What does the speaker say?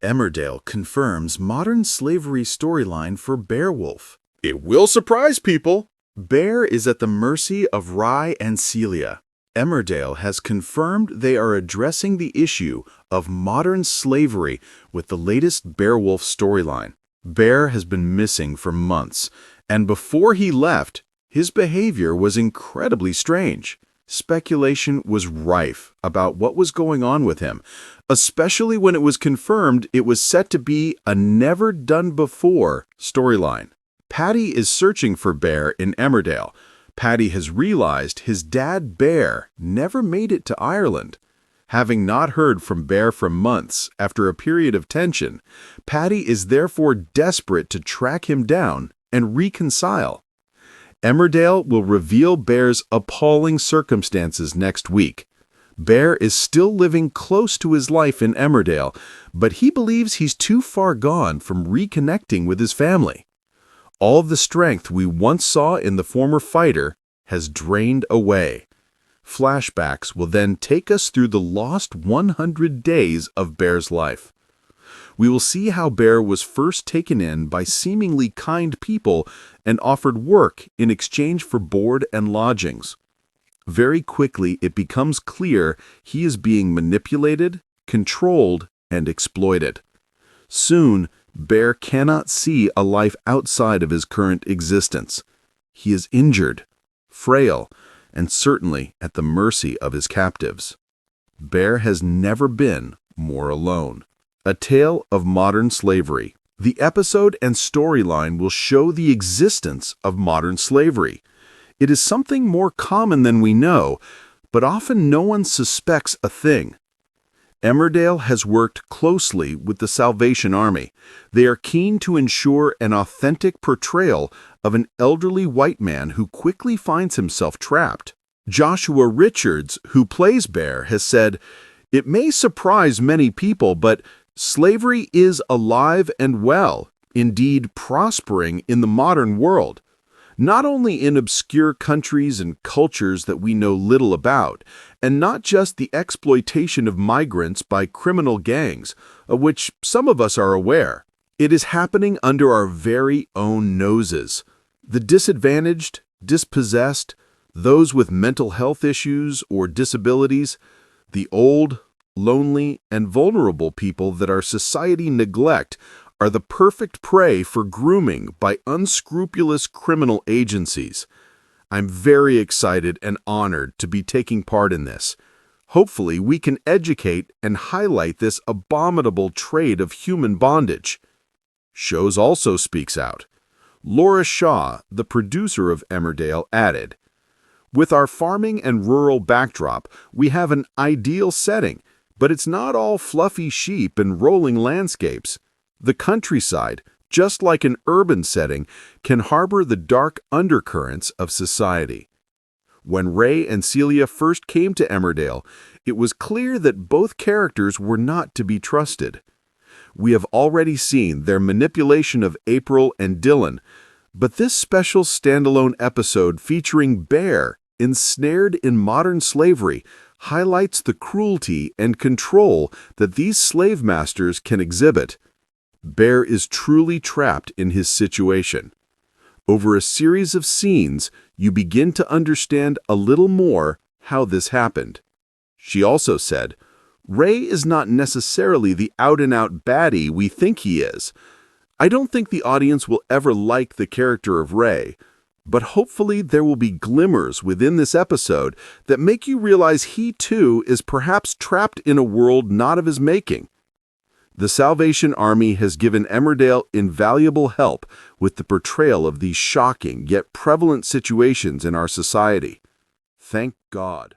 Emmerdale confirms modern slavery storyline for Beowulf. It will surprise people. Bear is at the mercy of Rye and Celia. Emmerdale has confirmed they are addressing the issue of modern slavery with the latest Beowulf storyline. Bear has been missing for months, and before he left, his behavior was incredibly strange. Speculation was rife about what was going on with him, especially when it was confirmed it was set to be a never-done-before storyline. Paddy is searching for Bear in Emmerdale. Paddy has realized his dad Bear never made it to Ireland. Having not heard from Bear for months after a period of tension, Paddy is therefore desperate to track him down and reconcile. Emmerdale will reveal Bear's appalling circumstances next week. Bear is still living close to his life in Emmerdale, but he believes he's too far gone from reconnecting with his family. All of the strength we once saw in the former fighter has drained away. Flashbacks will then take us through the lost 100 days of Bear's life. We will see how Bear was first taken in by seemingly kind people and offered work in exchange for board and lodgings. Very quickly, it becomes clear he is being manipulated, controlled, and exploited. Soon, Bear cannot see a life outside of his current existence. He is injured, frail, and certainly at the mercy of his captives. Bear has never been more alone. A tale of modern slavery. The episode and storyline will show the existence of modern slavery. It is something more common than we know, but often no one suspects a thing. Emmerdale has worked closely with the Salvation Army. They are keen to ensure an authentic portrayal of an elderly white man who quickly finds himself trapped. Joshua Richards, who plays Bear, has said, "It may surprise many people, but slavery is alive and well, indeed prospering in the modern world. Not only in obscure countries and cultures that we know little about, and not just the exploitation of migrants by criminal gangs, of which some of us are aware. It is happening under our very own noses. The disadvantaged, dispossessed, those with mental health issues or disabilities, the old, lonely, and vulnerable people that our society neglect are the perfect prey for grooming by unscrupulous criminal agencies. I'm very excited and honored to be taking part in this. Hopefully, we can educate and highlight this abominable trade of human bondage." Shows also speaks out. Laura Shaw, the producer of Emmerdale, added, "With our farming and rural backdrop, we have an ideal setting, but it's not all fluffy sheep and rolling landscapes. The countryside, just like an urban setting, can harbor the dark undercurrents of society." When Ray and Celia first came to Emmerdale, it was clear that both characters were not to be trusted. We have already seen their manipulation of April and Dylan, but this special standalone episode featuring Bear, ensnared in modern slavery, highlights the cruelty and control that these slave masters can exhibit. Bear is truly trapped in his situation. Over a series of scenes, you begin to understand a little more how this happened. She also said, "Ray is not necessarily the out-and-out baddie we think he is. I don't think the audience will ever like the character of Ray, but hopefully there will be glimmers within this episode that make you realize he too is perhaps trapped in a world not of his making." The Salvation Army has given Emmerdale invaluable help with the portrayal of these shocking yet prevalent situations in our society. Thank God.